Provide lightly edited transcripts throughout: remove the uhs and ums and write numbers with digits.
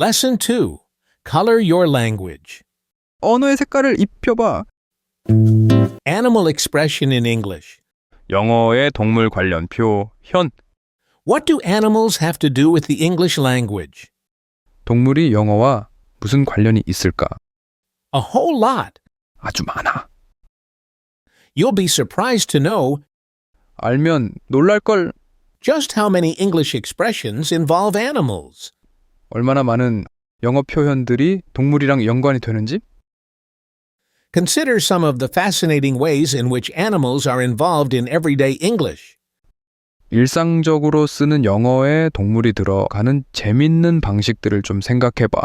Lesson 2. Color your language. 언어의 색깔을 입혀봐. Animal expression in English. 영어의 동물 관련 표현. What do animals have to do with the English language? 동물이 영어와 무슨 관련이 있을까? A whole lot. 아주 많아. You'll be surprised to know 알면 놀랄걸. just how many English expressions involve animals. 얼마나 많은 영어 표현들이 동물이랑 연관이 되는지? Consider some of the fascinating ways in which animals are involved in everyday English. 일상적으로 쓰는 영어에 동물이 들어가는 재밌는 방식들을 좀 생각해봐.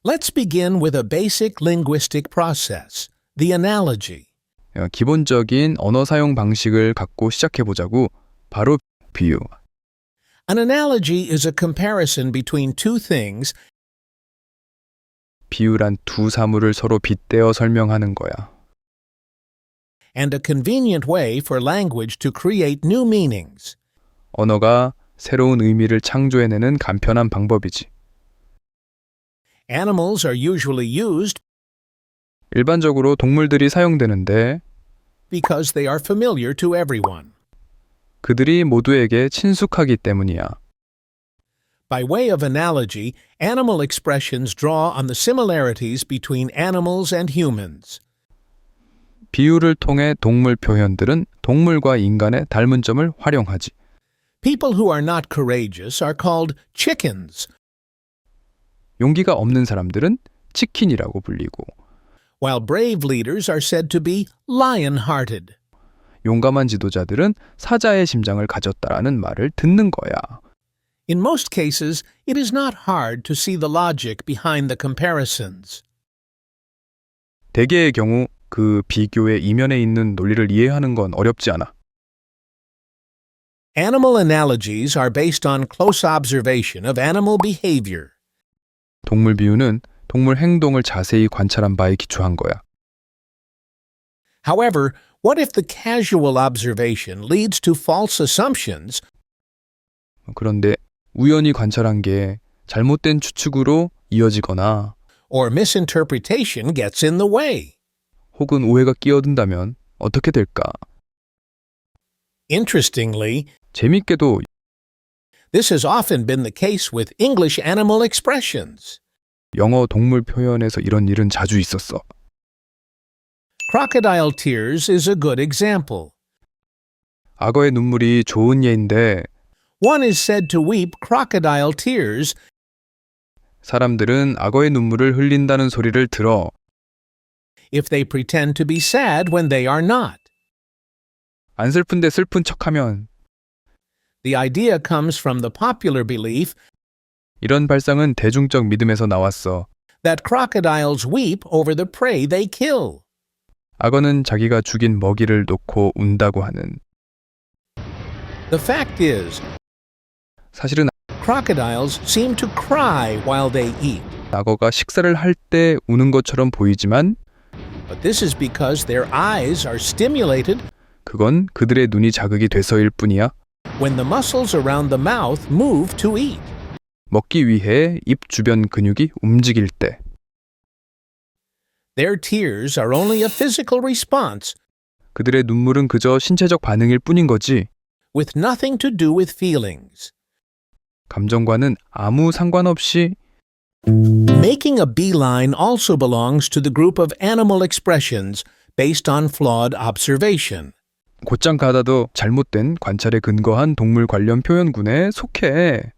Let's begin with a basic linguistic process, the analogy. 기본적인 언어 사용 방식을 갖고 시작해보자고. 바로 비유. An analogy is a comparison between two things 비유란 두 사물을 서로 빗대어 설명하는 거야. and a convenient way for language to create new meanings. 언어가 새로운 의미를 창조해내는 간편한 방법이지. Animals are usually used 일반적으로 동물들이 사용되는데 because they are familiar to everyone. 그들이 모두에게 친숙하기 때문이야. By way of analogy, animal expressions draw on the similarities between animals and humans. 비유를 통해 동물 표현들은 동물과 인간의 닮은 점을 활용하지. People who are not courageous are called chickens, 용기가 없는 사람들은 치킨이라고 불리고, while brave leaders are said to be lion-hearted. 용감한 지도자들은 사자의 심장을 가졌다라는 말을 듣는 거야. In most cases, it is not hard to see the logic behind the comparisons. 대개의 경우 그 비교의 이면에 있는 논리를 이해하는 건 어렵지 않아. Animal analogies are based on close observation of animal behavior. 동물 비유는 동물 행동을 자세히 관찰한 바에 기초한 거야. However, what if the casual observation leads to false assumptions 그런데 우연히 관찰한 게 잘못된 추측으로 이어지거나 or misinterpretation gets in the way? 혹은 오해가 끼어든다면 어떻게 될까? Interestingly, 재밌게도 this has often been the case with English animal expressions. 영어 동물 표현에서 이런 일은 자주 있었어. Crocodile tears is a good example. 악어의 눈물이 좋은 예인데 One is said to weep crocodile tears 사람들은 악어의 눈물을 흘린다는 소리를 들어. if they pretend to be sad when they are not. 안 슬픈데 슬픈 척하면. The idea comes from the popular belief 이런 발상은 대중적 믿음에서 나왔어. that crocodiles weep over the prey they kill. 악어는 자기가 죽인 먹이를 놓고 운다고 하는. The fact is, 사실은 crocodiles seem to cry while they eat, 악어가 식사를 할 때 우는 것처럼 보이지만 but this is because their eyes are stimulated 그건 그들의 눈이 자극이 돼서일 뿐이야. when the muscles around the mouth move to eat. 먹기 위해 입 주변 근육이 움직일 때. Their tears are only a physical response 그들의 눈물은 그저 신체적 반응일 뿐인 거지. with nothing to do with feelings. 감정과는 아무 상관없이. Making a beeline also belongs to the group of animal expressions based on flawed observation. 곧장 가다도 잘못된 관찰에 근거한 동물 관련 표현군에 속해.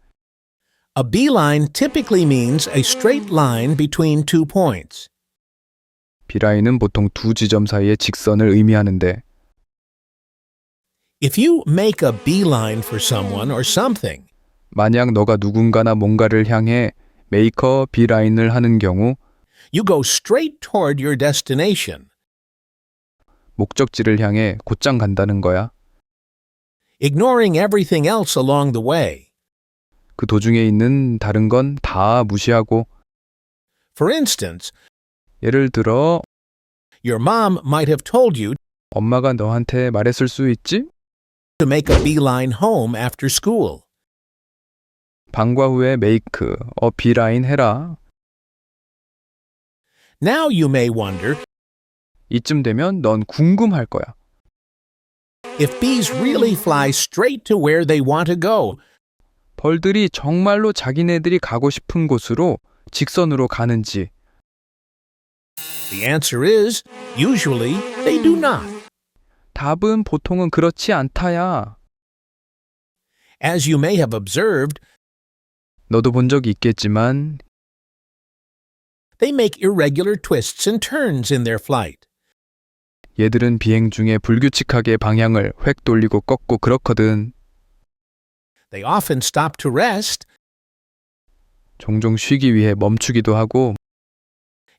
A beeline typically means a straight line between 2 points. 비라인은 보통 두 지점 사이의 직선을 의미하는데 If you make a beeline for someone or something, 만약 너가 누군가나 뭔가를 향해 메이커 비라인을 하는 경우 you go straight toward your destination. 목적지를 향해 곧장 간다는 거야. ignoring everything else along the way. 그 도중에 있는 다른 건 다 무시하고. For instance, 예를 들어 your mom might have told you 엄마가 너한테 말했을 수 있지? to make a beeline home after school. 방과 후에 make, beeline 해라. Now you may wonder 이쯤 되면 넌 궁금할 거야. if bees really fly straight to where they want to go. 벌들이 정말로 자기네들이 가고 싶은 곳으로 직선으로 가는지. The answer is, usually they do not. 답은 보통은 그렇지 않다야. As you may have observed, 너도 본 적이 있겠지만 they make irregular twists and turns in their flight. 얘들은 비행 중에 불규칙하게 방향을 획 돌리고 꺾고 그렇거든. They often stop to rest 종종 쉬기 위해 멈추기도 하고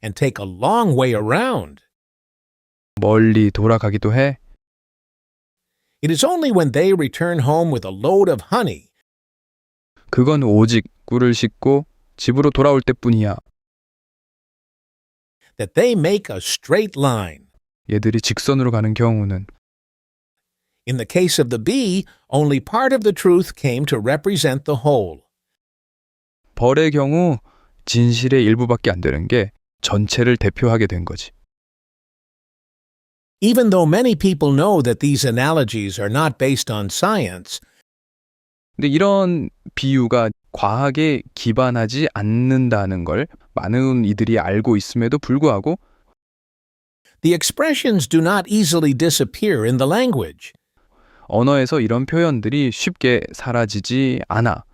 and take a long way around. 멀리 돌아가기도 해. It is only when they return home with a load of honey 그건 오직 꿀을 싣고 집으로 돌아올 때뿐이야. that they make a straight line. 얘들이 직선으로 가는 경우는 In the case of the bee, only part of the truth came to represent the whole. 벌의 경우 진실의 일부밖에 안 되는 게 전체를 대표하게 된 거지. Even though many people know that these analogies are not based on science, 근데 이런 비유가 과학에 기반하지 않는다는 걸 많은 이들이 알고 있음에도 불구하고 the expressions do not easily disappear in the language. 언어에서 이런 표현들이 쉽게 사라지지 않아.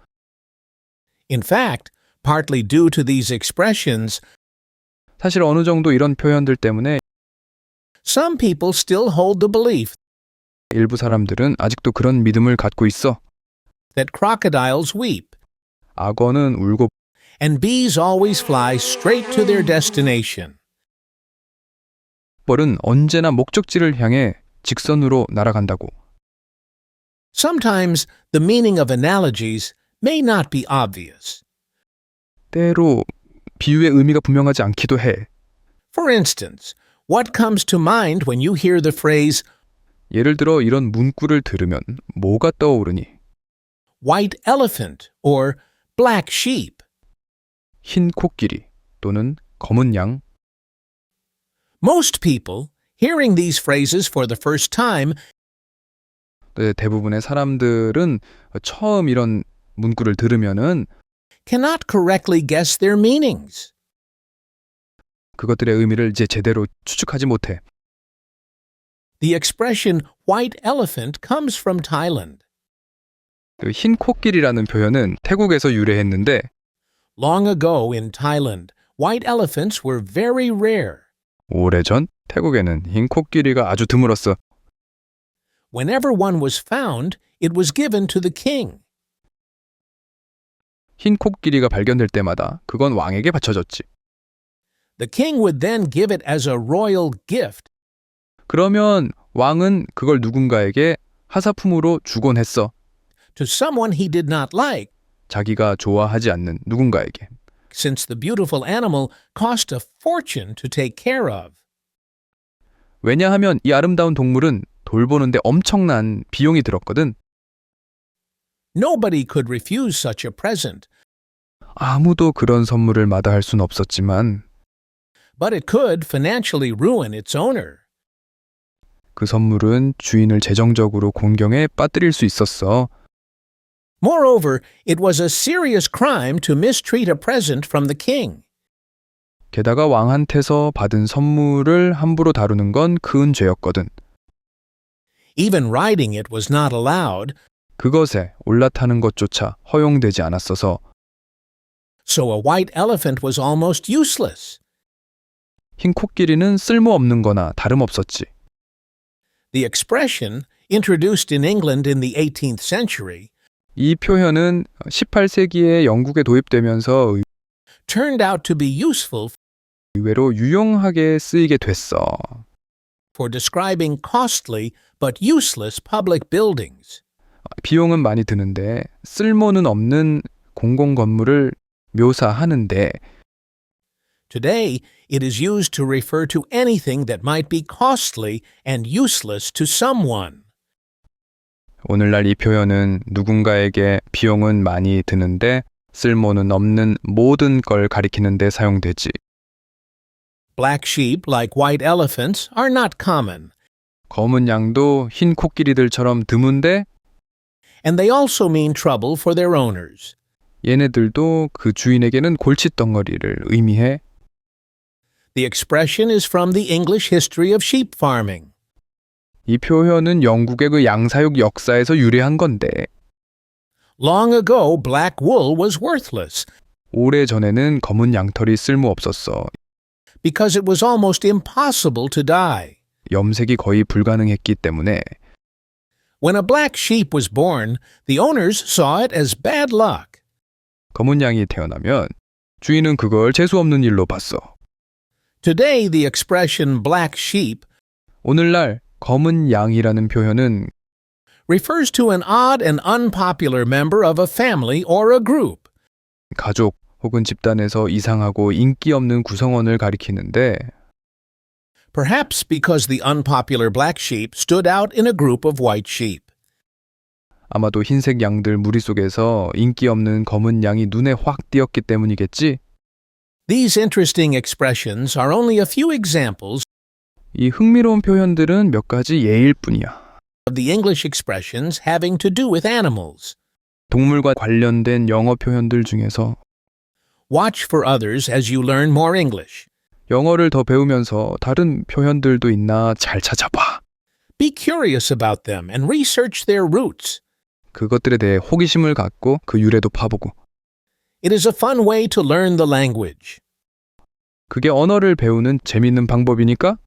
In fact, partly due to these expressions, 사실 어느 정도 이런 표현들 때문에 some people still hold the belief 일부 사람들은 아직도 그런 믿음을 갖고 있어. that crocodiles weep 악어는 울고 and bees always fly straight to their destination. 벌은 언제나 목적지를 향해 직선으로 날아간다고. Sometimes the meaning of analogies may not be obvious. 때로 비유의 의미가 분명하지 않기도 해. For instance, what comes to mind when you hear the phrase 예를 들어 이런 문구를 들으면 뭐가 떠오르니? white elephant or black sheep? 흰 코끼리 또는 검은 양. Most people, hearing these phrases for the first time, 대부분의 사람들은 처음 이런 문구를 들으면은 cannot correctly guess their meanings. 그것들의 의미를 이제 제대로 추측하지 못해. The expression white elephant comes from Thailand. 흰 코끼리라는 표현은 태국에서 유래했는데 Long ago in Thailand, white elephants were very rare. 오래전 태국에는 흰 코끼리가 아주 드물었어. Whenever one was found, it was given to the king. 흰 코끼리가 발견될 때마다 그건 왕에게 바쳐졌지. The king would then give it as a royal gift. 그러면 왕은 그걸 누군가에게 하사품으로 주곤 했어. To someone he did not like, 자기가 좋아하지 않는 누군가에게. since the beautiful animal cost a fortune to take care of. 왜냐하면 이 아름다운 동물은 돌보는데 엄청난 비용이 들었거든. Nobody could refuse such a present, 아무도 그런 선물을 마다할 순 없었지만 but it could financially ruin its owner. 그 선물은 주인을 재정적으로 공경에 빠뜨릴 수 있었어. Moreover, it was a serious crime to mistreat a present from the king. 게다가 왕한테서 받은 선물을 함부로 다루는 건 큰 죄였거든. Even riding it was not allowed, 그것에 올라타는 것조차 허용되지 않았어서 so a white elephant was almost useless. 흰 코끼리는 쓸모없는 거나 다름없었지. The expression, introduced in England in the 18th century, 이 표현은 18세기에 영국에 도입되면서 turned out to be useful 의외로 유용하게 쓰이게 됐어. for describing costly but useless public buildings. 비용은 많이 드는데 쓸모는 없는 공공 건물을 묘사하는데 Today, it is used to refer to anything that might be costly and useless to someone. 오늘날 이 표현은 누군가에게 비용은 많이 드는데 쓸모는 없는 모든 걸 가리키는 데 사용되지. Black sheep, like white elephants, are not common, 검은 양도 흰 코끼리들처럼 드문데 and they also mean trouble for their owners. 얘네들도 그 주인에게는 골칫덩어리를 의미해. The expression is from the English history of sheep farming. 이 표현은 영국의 그 양사육 역사에서 유래한 건데 Long ago, black wool was worthless 오래전에는 검은 양털이 쓸모없었어. because it was almost impossible to dye. 염색이 거의 불가능했기 때문에 When a black sheep was born, the owners saw it as bad luck. 검은 양이 태어나면 주인은 그걸 재수없는 일로 봤어. Today, the expression black sheep 오늘날 검은 양이라는 표현은 refers to an odd and unpopular member of a family or a group. 가족 혹은 집단에서 이상하고 인기 없는 구성원을 가리키는데 Perhaps because the unpopular black sheep stood out in a group of white sheep. 아마도 흰색 양들 무리 속에서 인기 없는 검은 양이 눈에 확 띄었기 때문이겠지? These interesting expressions are only a few examples 이 흥미로운 표현들은 몇 가지 예일 뿐이야. of the English expressions having to do with animals. 동물과 관련된 영어 표현들 중에서 Watch for others as you learn more English. 영어를 더 배우면서 다른 표현들도 있나 잘 찾아봐. Be curious about them and research their roots. 그것들에 대해 호기심을 갖고 그 유래도 파보고. It is a fun way to learn the language. 그게 언어를 배우는 재밌는 방법이니까